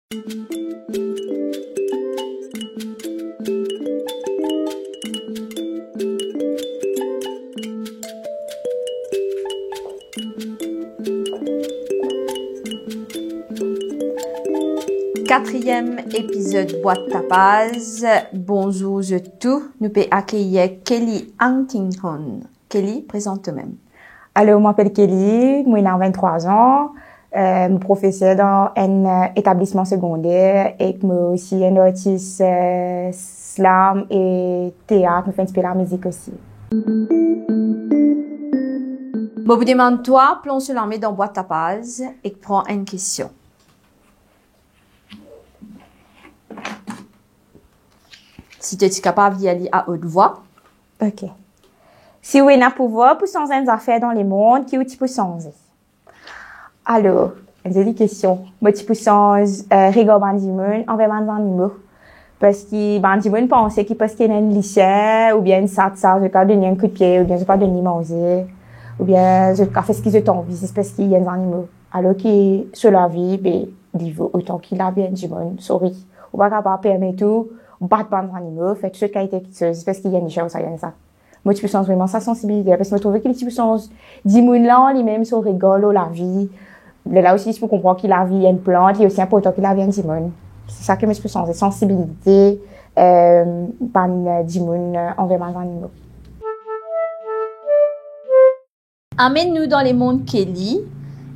Quatrième épisode Boîte Tapas. Bonjour à tous. Nous pouvons accueillir Kelly Huntington. Kelly, présente toi-même. Alors, je m'appelle Kelly, moi j'ai 23 ans, je suis professeur dans un établissement secondaire et je suis aussi un artiste slam et théâtre, je fais un peu la musique aussi. Je vous demande toi, plonge sur l'armée dans Boîte Tapas et prends une question. Si tu es capable d'y aller à haute voix. Ok. Si vous avez un pouvoir pour changer des affaires dans le monde, qui tu peux changer? Alors, une jolie question. Moi, tu peux changer regard bandimon envers mes animaux. Parce que bandimon pensait qu'il parce qu'il y a une lycée, ou bien ça, je vais donner un coup de pied, ou bien je vais pas donner manger, ou bien je vais faire ce qu'ils ont envie, c'est parce qu'il y a des animaux. Alors que sur la vie, ben, autant qu'il a bien du monde, sorry. On va pas permettre tout, on bat pas des animaux, fait toute qualité qui se, c'est parce qu'il y a une chose, ça y a ça. Moi, tu peux changer vraiment sa sensibilité, parce que je trouve que les types changent, dis-moi là, les mêmes sont rigolos, la vie. Là aussi, je peux comprendre que la vie est une plante, il est aussi important que la vie est un dimon. C'est ça que je peux changer, sensibilité, ban dimon envers mes animaux. Amène-nous dans les mondes Kelly,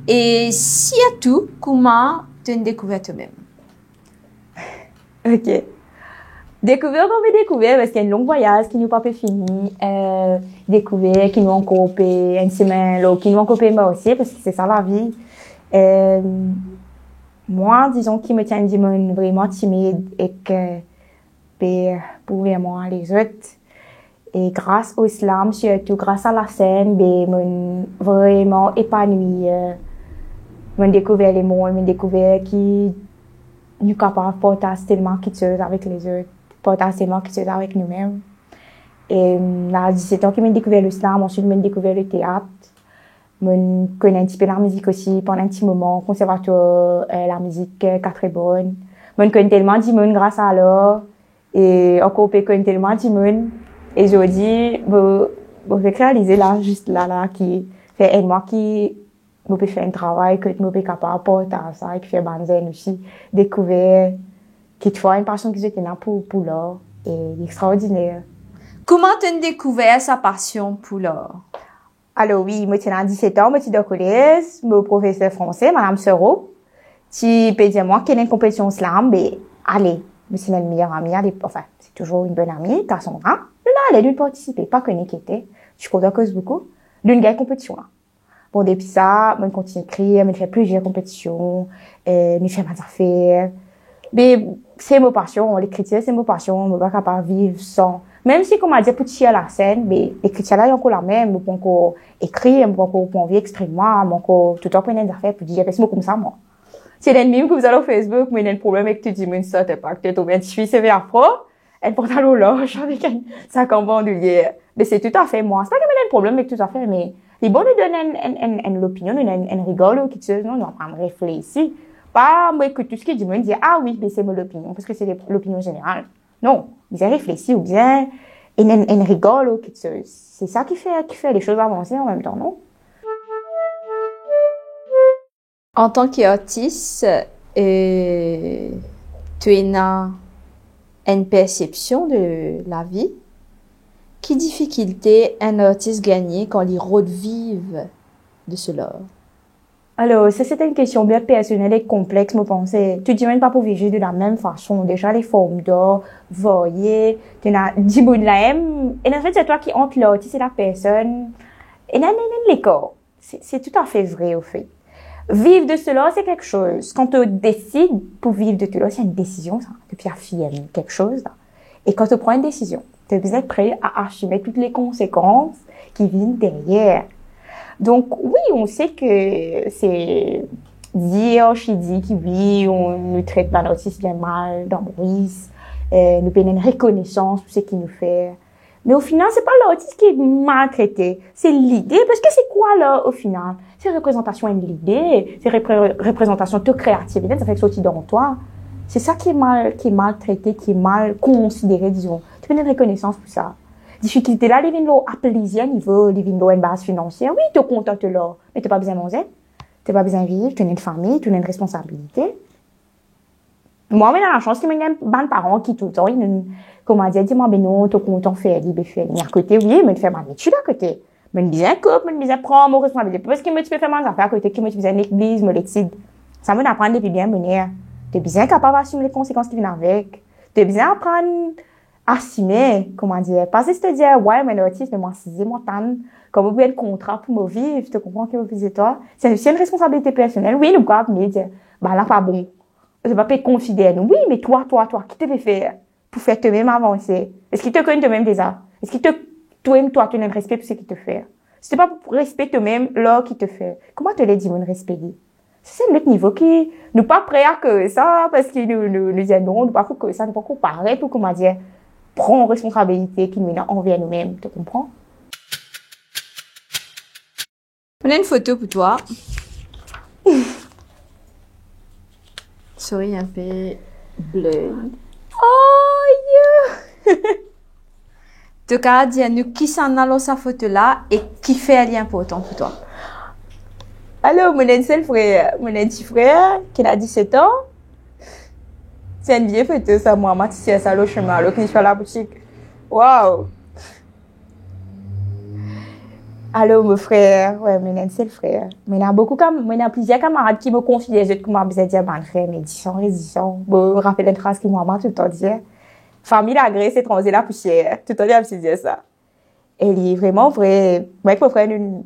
et si à tout, comment tu as découvert toi-même? Ok. Découvert, on veut découvrir parce qu'il y a un long voyage qui nous pas fini. Découvrir qui nous encore une semaine, là, qui nous encore moi aussi parce que c'est ça la vie. Moi, disons qu'il me tient du monde vraiment timide et que pour vraiment les autres. Et grâce au slam, surtout grâce à la scène, mon vraiment épanoui. Mon découvert les mots, mon découvert qui nous capables de partager tellement quelque chose avec les autres, partager tellement quelque chose avec nous-mêmes. Et là, à 17 ans que j'ai découvert le slam, ensuite j'ai découvert le théâtre. Je connais un petit peu la musique aussi pendant un petit moment, conservatoire, la musique très bonne. Je connais tellement de monde grâce à alors, et encore je connais tellement de monde. Et je dis, je vais réaliser là, juste là, qui fait un mois qui je peux faire un travail que je peux capable de porter à ça et qui fait banzen aussi découvrir qui te fait une passion qui était là pour l'art et extraordinaire. Comment tu as découvert sa passion pour l'art? Alors oui, moi j'ai 17 ans, moi je suis de collège, mon professeur français, madame Sero, qui peut dire moi qu'il y a une compétition slam, mais allez, moi c'est notre meilleure amie, enfin, c'est toujours une bonne amie, Cassandra. Là, elle a dû participer, pas connaître qui était, je crois à cause beaucoup, d'une gagne compétition là. Bon, depuis ça, je continue à écrire, je fais plusieurs compétitions, je fais mes affaires. Mais c'est ma passion, l'écriture, c'est ma passion, je ne suis pas capable de vivre sans. Même si, comme on dit, pour tirer à la scène, mais l'écriture là, il y a encore la même, je peux encore écrire, je peux encore vivre extrêmement, je peux encore tout le temps prendre des affaires pour dire, c'est comme ça, moi. C'est l'ennemi que vous avez au Facebook, mais il y a un problème avec tout le monde, ça, t'es pas que t'es tombé, je suis CV afro, elle porte à l'eau large avec un sac en bandoulière. Mais c'est tout à fait moi. C'est pas que j'ai un problème avec tout à fait, mais c'est bon de donner une opinion, une rigole ou quelque chose, non, on va me réfléchir. Pas, moi, que tout ce qui dit, me dire, ah oui, mais c'est mon opinion, parce que c'est l'opinion générale. Non, ils ont réfléchi ou bien, une rigole ou quelque chose. C'est ça qui fait les choses avancer en même temps, non? En tant qu'artiste, tu as une perception de la vie. Quelle difficulté un artiste gagne quand il revive de cela? Alors, ça, c'était une question bien personnelle et complexe, je pensais. Tu dis même pas pour vivre de la même façon. Déjà, les formes d'art, voyez, tu as 10 bouts de la même. Et en fait, c'est toi qui entre l'artiste et la personne. Et les corps. C'est tout à fait vrai, au fait. Vivre de cela, c'est quelque chose. Quand tu décides pour vivre de cela, c'est une décision, ça. Depuis affirmer quelque chose, là. Et quand tu prends une décision, tu es bien prêt à assumer toutes les conséquences qui viennent derrière. Donc, oui, on sait que c'est dire, je dis que oui, on nous traite d'un artiste bien mal, d'embrouille, nous donne une reconnaissance pour ce qu'il nous fait. Mais au final, c'est pas l'artiste qui est maltraité, c'est l'idée. Parce que c'est quoi là, au final? C'est représentation de l'idée, c'est représentation de créativité, ça fait que c'est aussi dans toi. C'est ça qui est mal traité, qui est mal considéré, disons. Tu veux une reconnaissance pour ça. Difficulté là, les vins à plaisir, niveau, les vins une base financière. Oui, t'es content de là. Mais t'as pas besoin de manger. T'as pas besoin de vivre. Tu as une famille, tu as une responsabilité. Moi, j'ai la chance que j'ai des parents qui tout le temps, comment dire, dis-moi, ben non, t'es content de faire, libre, faire. Mais à côté, oui, mais de faire ma étude à côté. Mais bien couple, mais bien prendre mon responsabilité. Parce que moi, tu peux faire mes affaires à côté, que moi, tu faisais l'église, moi, l'étude. Ça me d'apprendre depuis bien mener. T'es bien capable d'assumer les conséquences qui viennent avec. T'es bien apprendre à assumer, comment dire. Pas juste te dire, ouais, mais l'artiste, mais moi, c'est moi, tant, comme vous pouvez le contrat pour me vivre, tu comprends que vous faisiez toi. C'est une responsabilité personnelle. Oui, le quoi, mais dire, bah, là, pas bon. Je vais pas considérer. Oui, mais toi, qui te fait faire pour faire toi-même avancer? Est-ce qu'il te connaît toi-même déjà? Est-ce qu'il toi-même, tu as un respect pour ce qu'il te fait? Si c'est pas pour respecter toi-même, là, qui te fait. Comment te l'as dit, mon respect? C'est l'autre niveau qui, nous pas prêts à que ça, parce qu'il nous dit non, nous pas que ça, nous pas comparer tout, comment dire, prends responsabilité qui nous envers nous-mêmes, tu comprends? On a une photo pour toi. Souris un peu bleu. Oh, yeah! Tu as dit à nous qui s'en a sa photo là et qui fait un lien important pour toi. Alors, mon seul frère, mon petit frère, qui a 17 ans. C'est une vieille photo, ça, moi, ma petite ça, le chemin, là, qui est à la boutique. Waouh! Alors, mon frère, ouais, mon seul frère. Mais il y a plusieurs camarades qui me confient des autres, comment besoin de dire, ben, frère, mais 10 ans, 10 ans. Bon, rappelle une phrase qui m'a tout le temps dit. Famille, la graisse, c'est transé la poussière. Tout le temps, il dire ça. Et il est vraiment vrai. Moi, mon frère, une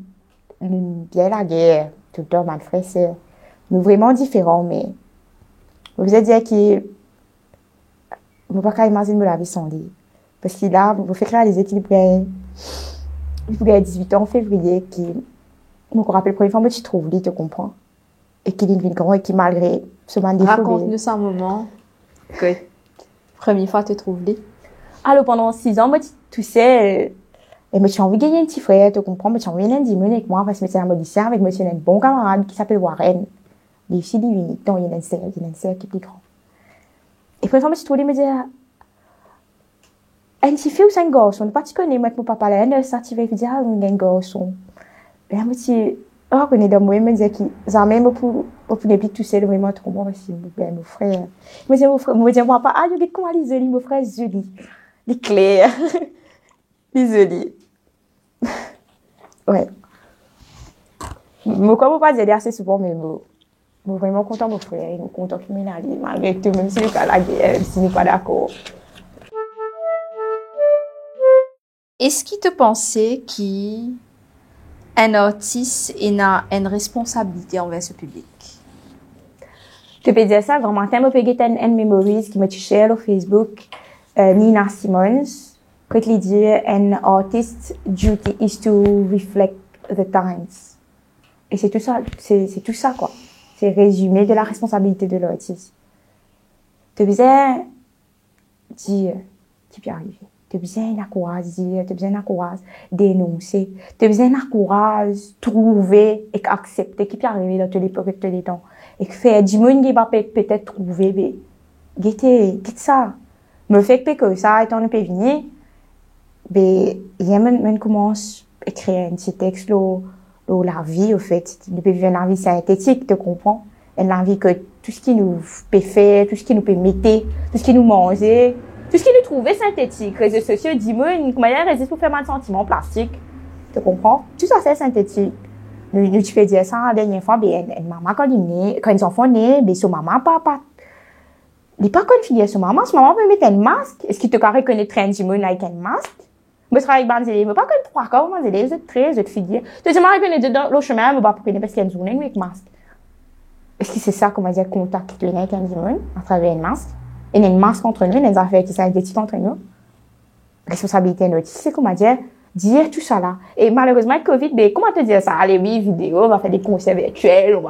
bien la guerre. Tout le temps, mon frère, c'est, nous vraiment différents, mais, vous allez dire qu'il, je ne peux pas imaginer me laver son lit. Parce qu'il a, vous faites réaliser qu'il pourrait 18 ans en février, qui, je me rappelle la première fois que tu trouves lit, tu comprends? Et qu'il est une grand et qui, malgré ce man défaut. Raconte-nous ça un moment que, première fois, tu trouves lit. Alors, pendant 6 ans, moi, tu sais, et moi, j'ai envie de gagner un petit frère, tu comprends? Moi, j'ai envie d'un dîner avec moi, parce que c'est un modicien avec monsieur, un bon camarade qui s'appelle Warren. Il est aussi unique. Donc, il y a une sœur qui est plus grande. Et première fois, moi, je trouve, il me dit, un petit fille ou c'est un garçon? Pas tu connais, moi, avec mon papa, là, un ça, tu vas dire, ah, un garçon. Et là, moi, tu, oh, connais dans moi, il me dit qu'il, ça même pour ne plus tout seul, vraiment, trop bon, aussi, mon frère. Il me dit, mon frère, moi, papa, ah, je dis, comment les joli, mon frère, joli. Les clairs. Les joli. Ouais. Moi, comme pas dire assez souvent, mais moi, vraiment content, mon frère, il est content qu'il m'ait allé, malgré tout, même si nous pas la guerre, même si nous pas d'accord. Est-ce qu'il te pensait qu'un artiste a une responsabilité envers ce public? Tu peux dire ça, vraiment, je peux dire une memories qui m'a touché sur Facebook, Nina Simons, quand il dit, an artist's duty is to reflect the times. Et c'est tout ça, quoi. C'est résumé de la responsabilité de l'artiste. Tu peux dire, qui peut arriver. Tu as besoin d'un courage, tu as besoin d'un courage dénoncer, tu as besoin d'un courage trouver et accepter qui peut arriver dans toute l'époque et tous les temps. Et que faire du monde qui va peut-être trouver, mais, guettez ça. Me fait que ça, étant un peu venir, mais, il y a même commence à écrire un petit texte, la vie, au fait. Nous peut vivre une vie synthétique, tu comprends? Une vie que tout ce qui nous peut faire, tout ce qui nous peut mettre, tout ce qui nous manger, tout ce qui nous trouvait synthétique, réseaux sociaux, dis-moi, comment il résiste pour faire mal sentiment plastique. Tu comprends? Tout ça, c'est synthétique. Nous, tu fais dire ça la dernière fois, ben, maman, quand les enfants nés, ben, son maman, papa. Il n'est pas confié son maman peut mettre un masque. Est-ce qu'il te reconnaître un dis-moi avec un masque? Moi, je travaille avec Banzélé, mais pas comme 3 corps, Banzélé, vous êtes 13, vous êtes figuier. Deuxièmement, reconnaître dans le chemin, mais pas pour connaître parce qu'il y a une journée avec masque. Est-ce que c'est ça, comment dire, contact avec un dis-moi, à travers un masque? Il y a une masque entre nous, des affaires qui sont synthétiques entre nous. Responsabilité notre, c'est comment dire tout ça là. Et malheureusement, avec Covid, ben, comment te dire ça? Allez, oui, vidéo, on va faire des concerts virtuels,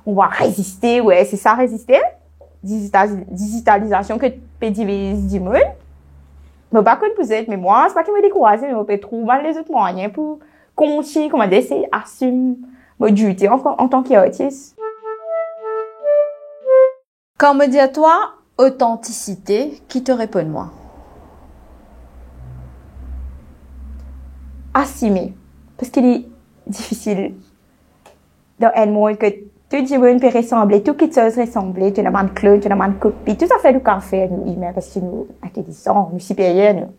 on va résister, ouais, c'est ça, résister. Digitalisation que peut diviser du monde. Mais pas que vous êtes, mais moi, c'est pas que me décourager, mais on peut trouver les autres moyens pour continuer, comment dire, c'est assumer ma duty en tant qu'artiste. Quand on me dit à toi, authenticité qui te répond moi. Assumer. Parce qu'il est difficile dans un monde que tout le monde peut ressembler, tout qui chose ressembler, tu n'as pas de clone, tu n'as pas de copie, tout ça fait du café, nous, humains, parce que nous, intelligents, nous, supérieurs, nous.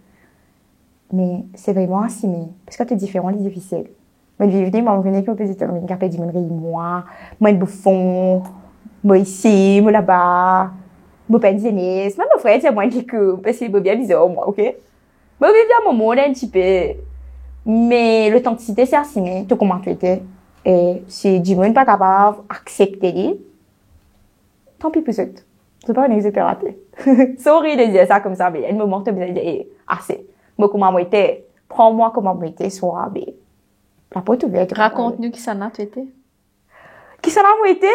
Mais c'est vraiment assumer. Parce que tu es différent, c'est difficile. Moi, je venir, moi, je venais comme petit, je capais du monde, moi, le bouffon, moi ici, moi là-bas, moi, pas de jeunesse, moi, mon frère, c'est moi qui coupe, parce qu'il est bien bizarre, moi, ok? Moi, je viens à mon monde un petit peu. Mais l'authenticité, c'est assumer, tout comment tu étais. Et si du monde pas capable d'accepter, tant pis pour ça. C'est pas un exemple raté. Sorry de dire ça comme ça, mais à un moment, tu as besoin de dire, assez. Moi, comment moi était, prends-moi comment moi était, soit, mais, la porte ouverte. Raconte-nous qui ça n'a été. Qui ça n'a moi été?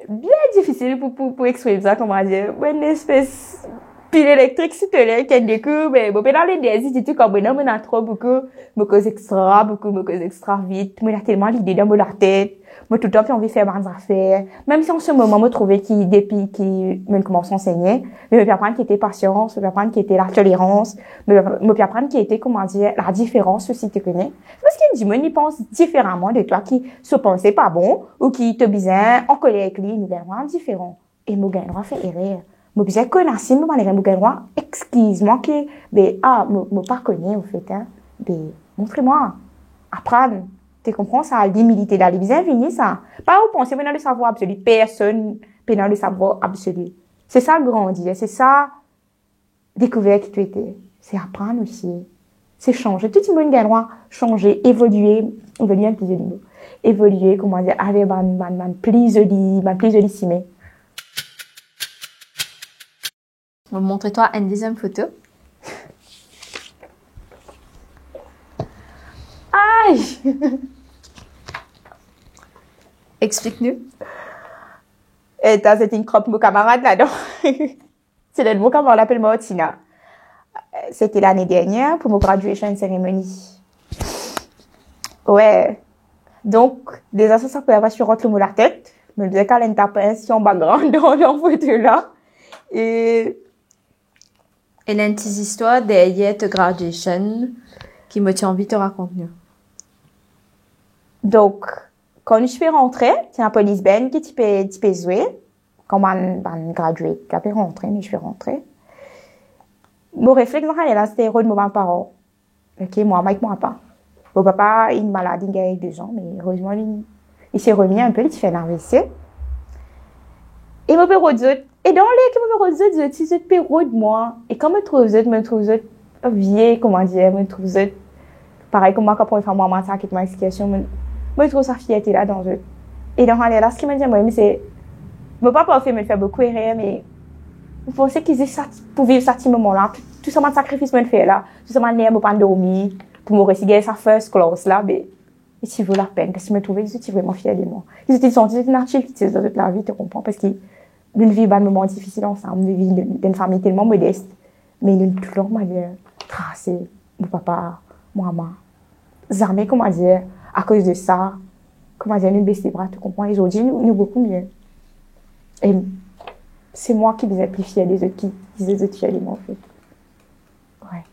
Bien difficile pour exprimer ça, comment dire. Une espèce, pile électrique, si tu l'as, qu'elle découvre, mais bon, dans les désirs, tu comme, non, mais on a trop beaucoup, me cause extra vite, mais il a tellement l'idée dans la tête, moi, tout le temps, j'ai envie de faire des affaires, même si en ce moment, me trouvais qui, depuis, qui, me commence à enseigner, mais me apprendre qui était patience, me apprendre qui était la tolérance, me apprendre qui était, comment dire, la différence aussi, tu connais. Parce qu'il y a du monde, il pense différemment de toi, qui se pensait pas bon, ou qui te bizarre, en colère avec lui, nous, vraiment différent. Et me gagne droit fait erreur. Me bizarre connaissant, me malgré me gagne droit, excuse-moi que, ben, me pas connaît, au fait, hein. Ben, montrez-moi. Apprendre. Tu comprends ça? L'humilité d'aller bien venir, ça. Pas vous penser maintenant le savoir absolu. Personne peut dans le savoir absolu. C'est ça grandir. C'est ça découvrir qui tu étais. C'est apprendre aussi. C'est changer. Tout le monde gagne changer, évoluer un petit peu. Évoluer, comment dire, avec plus joli simé. Je vais montrer toi une deuxième photo. Aïe! Explique-nous. Et c'est une crotte, mon camarade là-dedans. C'est le mot comme on l'appelle moi, Tina. C'était l'année dernière pour mon graduation ceremony. Ouais. Donc, déjà, ça peut avoir sur le mot la tête. Mais le disais qu'elle a une tapation background dans la photo là. Et une petite histoire derrière ta graduation qui me tient envie de te raconter. Donc, quand je suis rentrée, c'est un police ben qui tu peux jouer. Quand je gradué, je peux rentrer, mais je suis rentrée. Mon réflexe, c'était de mes parents. Ok, moi, avec mon papa. Mon papa, il est malade, il a 2 ans, mais heureusement, il s'est remis un peu, il fait un AVC. Et mon père, et dans les que mon père, c'est ce père de moi. Et quand je me trouve vieille, comment dire, me trouve pareil comme moi, quand pour faire maman, ça, qui est ma explication, je trouve sa fierté là dans eux. Et dans là, ce qui m'a dit, moi, c'est, mon papa fait me faire beaucoup erreur, mais, vous pensez qu'ils aient ça, pour vivre ce petit moment-là, tout ça, mon sacrifice, me fait là, tout ça, mon nerf, pas dormir, pour me réussir sa first class là, mais, et ça vaut la peine, parce que je me trouvais, je suis vraiment fière de moi. Ils étaient sentis, c'est naturel qu'ils étaient dans toute la vie, tu comprends, parce qu'ils, nous vivons un moment difficile ensemble, nous vivons d'une famille tellement modeste, mais nous, tout le manière, tracé, mon papa, moi, maman, jamais, comment dire, à cause de ça, comment dire, nous baisser les bras, tu comprends, et aujourd'hui, nous beaucoup mieux. Et c'est moi qui disais plus fière des autres, qui disais les autres fiers de moi, en fait. Ouais.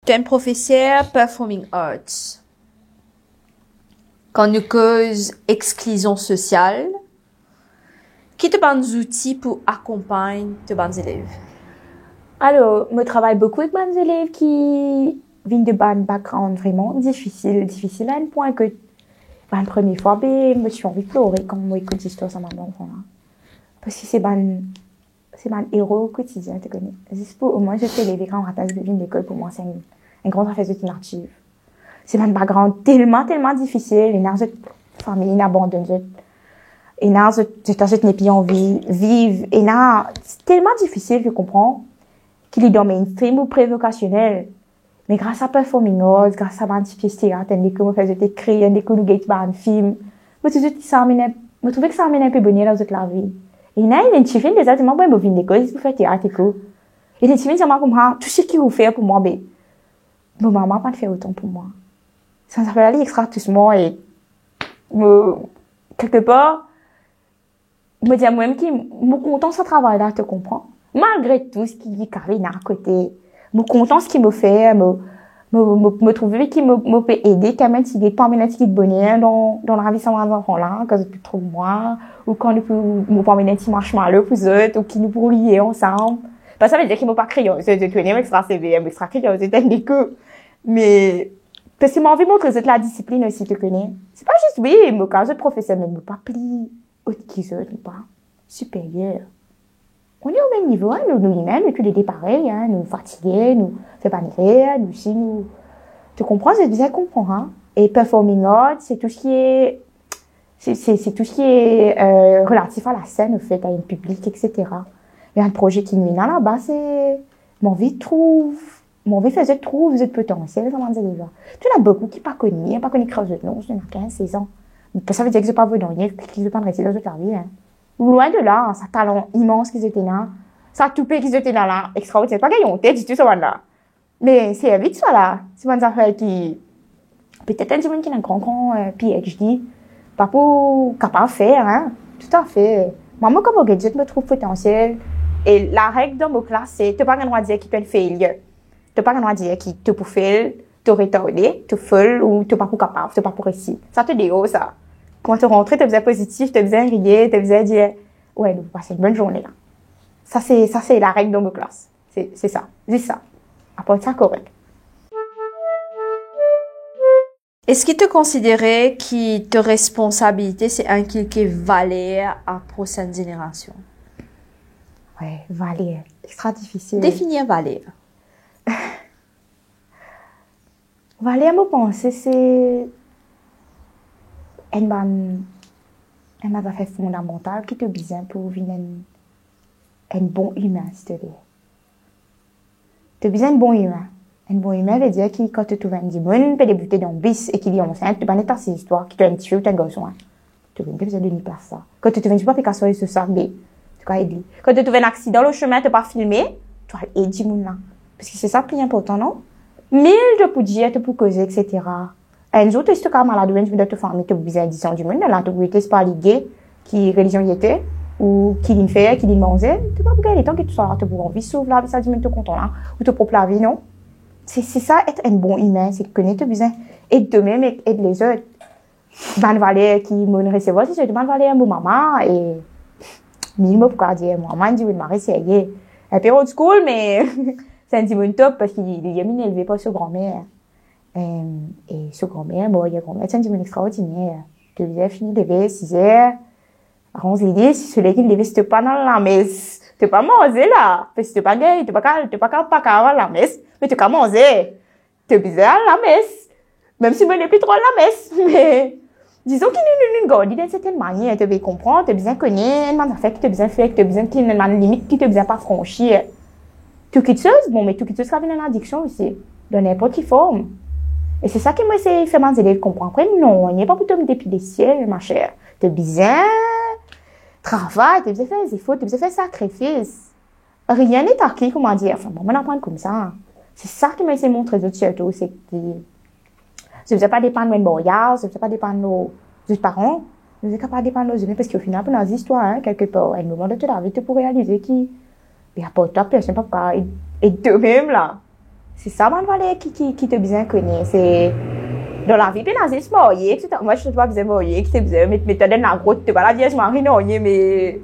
Tu es un professeur performing arts. Quand nous cause exclusion sociale, qui te donne des outils pour accompagner tes bons élèves? Alors, je travaille beaucoup avec mes élèves qui viennent de background vraiment difficile à un point que, la première fois, je me suis envie de pleurer quand je écoute l'histoire de ma maman. Parce que c'est mon héros au quotidien, tu connais. Juste pour, au moins, je fais les quand je viens de l'école, pour moi, c'est un grand affaire de archive. C'est mon background tellement difficile, et dans cette famille, il abandonne, et dans cette n'est plus envie, vivre, et là, c'est tellement difficile, je comprends, qu'il est dans mainstream ou prévocationnel. Mais grâce à Performing Arts, grâce à ma petite pièce théâtre, des coups, je faisais écrire, des coups, nous un film, je trouvais que ça amène un peu bonheur dans la vie. Et là, il y a une chifine, déjà, c'est moi, je viens d'école, je fais théâtre et tout. Et une chifine, c'est moi, comme, tout ce qu'il vous fait pour moi, mais, mon maman pas de faire autant pour moi. Ça s'appelle aller extra tout et, quelque part, me dire moi-même qui, me content ce travail-là, te comprends? Malgré tout ce qui est carré à côté, me content ce qu'il me fait, me trouver qui me peut aider quand même s'il est pas amené de bonheur dans la vie sans les enfants là, quand je plus trop moi, ou quand nous me pas amener petit marshmallow pour eux, ou qui nous pour lier ensemble. Parce que ça veut dire qu'il m'a pas crié, c'est de tenir extra CVM, extra crié, c'est technique, mais, parce que m'a envie de montrer la discipline aussi, tu connais. C'est pas juste, oui, me cas de professeur, mais me pas pli, autre qu'ils autres, pas supérieur. On est au même niveau, hein, nous humains, nous tous les deux pareils, hein, nous fatigués, nous fait pas rire, nous si nous, tu comprends, c'est bien comprendre, hein. Et performing arts, c'est tout ce qui est, c'est tout ce qui est, relatif à la scène, au fait, à un public, etc. Il y a un projet qui nous là, là-bas, c'est, mon vie trouve vous êtes potentiel, ça m'a dit déjà. Tu en as beaucoup qui pas connus, pas connus creusent non, c'est 15, 16 ans. Ça veut dire que c'est pas bon, qu'ils ne pas rester dans toute la vie, hein. Loin de là, hein, ça talent immense qu'ils étaient là. Ça toupé qu'ils étaient là, extraordinaire. Pas qu'ils ont tête, du tout, ça va là. Mais c'est vite ça là. C'est une affaire qui, peut-être un petit qui a un grand PhD, pas pour capable de faire, hein. Tout à fait. Moi, comme gadget, me trouve potentiel. Et la règle dans mon classe, c'est, t'as pas le droit de dire qu'il peut le faire. T'as pas le droit de dire qu'il te pour faire, te retarder, te folle, ou t'es pas pour capable, t'es pas pour réussir. Ça te dit, ça. Quand tu rentres, tu faisais positif, tu faisais rire, tu faisais dire, ouais, nous passons une bonne journée, là. Ça, c'est la règle dans nos classes. C'est ça. Dis ça. Apporte ça correct. Est-ce qu'il te considérait que ta responsabilité, c'est inculquer valeur à la prochaine génération? Ouais, valeur. Extra difficile. Définir valeur. Valeur, moi, penser, c'est une affaire fondamentale qui te besoin pour vivre un bon humain, s'il te plaît. Tu as besoin d'un bon humain. Un bon humain veut dire que quand tu trouves un dimanche, peut débuter dans le bis et qu'il est enceinte, tu vas pas ces histoires, qui te un petit feu ou un garçon. Tu n'as pas besoin de lui place ça. Quand tu trouves un pas faire sur ça, mais tu vas aider. Quand tu trouves un accident au chemin, tu vas pas filmer, tu vas aider le là. Parce que c'est ça le plus important, non? 1000 de pour dire, de pour causer, etc. Un jour, tu es malade, tu dois te faire, tu as besoin de du monde, là, tu es pas lié, qui religion y était, ou qui l'in fait, qui l'in mangeait, tu vas regarder tant que tu sois là, tu vas envie sauver la vie, ça dit, tu es content là, ou tu propre la vie, non? C'est ça, être un bon humain, c'est connaître tes besoins, aide toi-même, aide les autres. Van Valère qui m'a recevoir, c'est Van Valère, mon maman, et, 1000 mots pour dire, maman dit, oui, Marie, c'est un peu old school, mais, c'est un petit bon top parce qu'il est bien élevé par sa grand-mère. Et sa grand-mère, bon, il y a grand-mère, c'est un petit bon extraordinaire. Tu faisais finir de lever 6 heures. Par contre, l'idée, c'est celui qui levait, c'était pas dans la messe. T'es pas mangé là. Parce que t'es pas gay, t'es pas à la messe. Mais t'es pas mangé. T'es bizarre à la messe. Même si moi, n'est plus trop à la messe. Mais, disons qu'il nous garde d'une certaine manière. Tu veux comprendre, tu as besoin de connaître, une affaire que tu as besoin de faire, que tu as besoin qu'il y ait une limite que tu as besoin de pas franchir. Tout quelque chose, bon, mais tout quelque chose, ça vient dans l'addiction aussi. De n'importe quelle forme. Et c'est ça qui m'a essayé de faire mes élèves comprendre. Après, non, il n'y a pas pour te mettre des ciels, ma chère. Tu as besoin travail, tu as besoin faire des efforts, tu as besoin faire sacrifices. Rien n'est acquis, comment dire. Enfin, bon, on apprend comme ça. C'est ça qui m'a essayé de montrer surtout, c'est que ça ne faisait pas dépendre de mes boyards, ça ne faisait pas dépendre de nos parents, ça ne faisait pas dépendre de nos amis, parce qu'au final, pour nos histoires, hein, quelque part, à un moment de ta vie, tu peux réaliser qu'il n'y a pas de personne, pas quoi, et toi-même, là. C'est ça, man, valeur qui te besoin connaître. C'est, dans la vie, puis dans les mariés, etc. Moi, je ne sais pas besoin de marier, qui te besoin, mais tu donnes la grotte, tu vas la vieille marie, non, mais,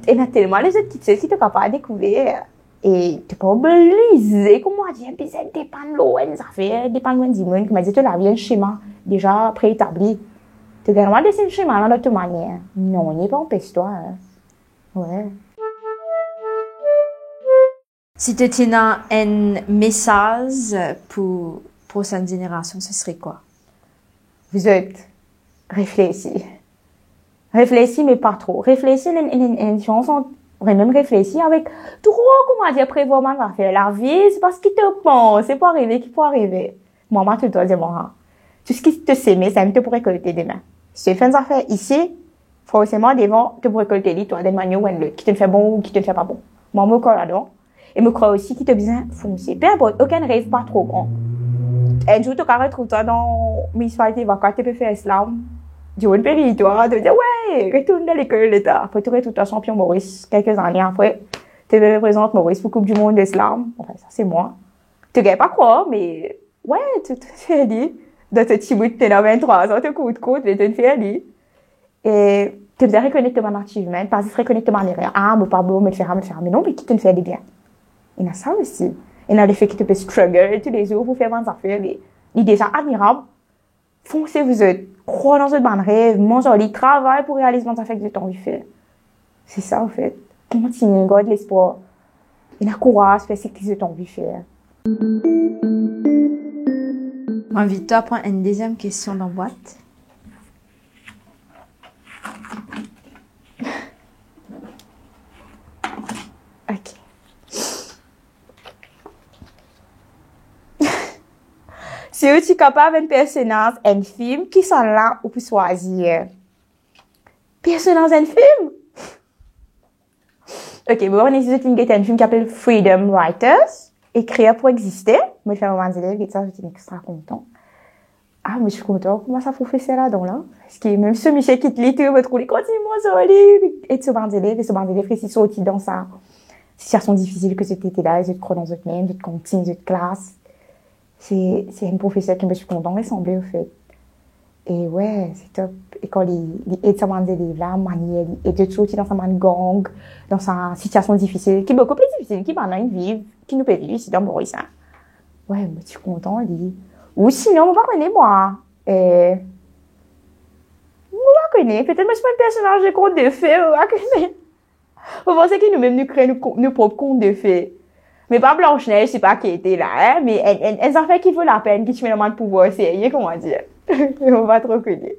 il y a tellement les autres qui te sont capables de découvrir. Et tu n'es pas obligé, comment dire, besoin de dépendre de l'eau, des affaires, dépendre de monde, qui m'a dit, tu as un schéma déjà préétabli. Tu as vraiment dessiné un schéma dans toute manière. Non, il n'y a pas empêche-toi, hein. Ouais. Si tu étais un message pour la prochaine génération, ce serait quoi? Vous êtes réfléchis. Réfléchis, mais pas trop. Réfléchis, une chanson, même réfléchir avec trop, comment dire, prévoir ma affaire. La vie, c'est parce qu'il te pense, c'est pour arriver qu'il peut arriver. Maman, tu dois dire, moi, tout ce qui te s'aimer, ça me te pour récolter demain. Si tu fais une affaire ici, forcément, devant, tu peux récolter les toi, des manières ou qui te fait bon ou qui te fait pas bon. Maman, encore là-dedans. Et me crois aussi qu'il te besoin foncer. Peu importe, aucun rêve pas trop grand. Un jour, tu vas retrouver toi dans municipalité vacante, tu peux faire islam. durant une péritoire, de dire, ouais, retourne dans l'école l'État. Après, tu aurais tout un champion Maurice, quelques années après. Tu représentes Maurice pour Coupe du Monde d'Islam. Enfin, ça, c'est moi. Tu gagnes pas quoi, mais, ouais, tu fais aller. Dans ce petit bout de 23 ans, tu cours de côte, et tu fais aller. Et, tu te reconnecter à mon achievement, pas se reconnecter à mon erreur. Ah, mais pas beau, me le faire. Mais non, mais qui te fait aller bien. Il y a ça aussi. Il y a le fait que tu peux struggle tous les jours pour faire bonnes affaires, mais, il est déjà admirable. Foncez, vous êtes, croyez dans votre bonne rêve, mangez, travaillez pour réaliser votre affaire que vous avez envie de faire. C'est ça, en fait. Continuez, garde l'espoir. Et la courage, faites ce que vous avez envie de faire. Invite-toi à prendre une deuxième question dans la boîte. Ok. Si vous êtes capable d'un personnage, un film, qui sont là ou pour choisir? Personnage, un film? Ok, bon, on est un film qui s'appelle Freedom Writers, écrire pour exister. Moi, je fais un moment d'élève, et ça, j'étais extra content. Ah, mais je suis content. Comment ça professeur là-dedans, là? Parce que même ce Michel qui te lit, tu vas trouver continuellement sur le livre. Et ce moment d'élève, c'est sorti dans sa situation difficile que c'était là, ils étaient dans notre même, notre cantine, notre classe. C'est une professeure qui me suis content ressembler, au fait. Et ouais, c'est top. Et quand il aide ce moment d'élève là, manière, il aide de sortir dans sa man gang, dans sa situation difficile, qui est beaucoup plus difficile, qui maintenant vivre, qui nous peut vivre ici dans Maurice. Ouais, je suis content, lui. Ou sinon, on va connaître moi. On va connaître. Peut-être moi, je suis pas un personnage de conte de fées, on va connaître. Vous pensez que nous-mêmes, nous créons nos propres contes de fées. Mais pas Blanche-Neige, c'est pas qui était là, hein, mais elles ont fait qui vaut la peine, qui tu mets le mal de pouvoir, c'est, comment dire. On va te reconnaître.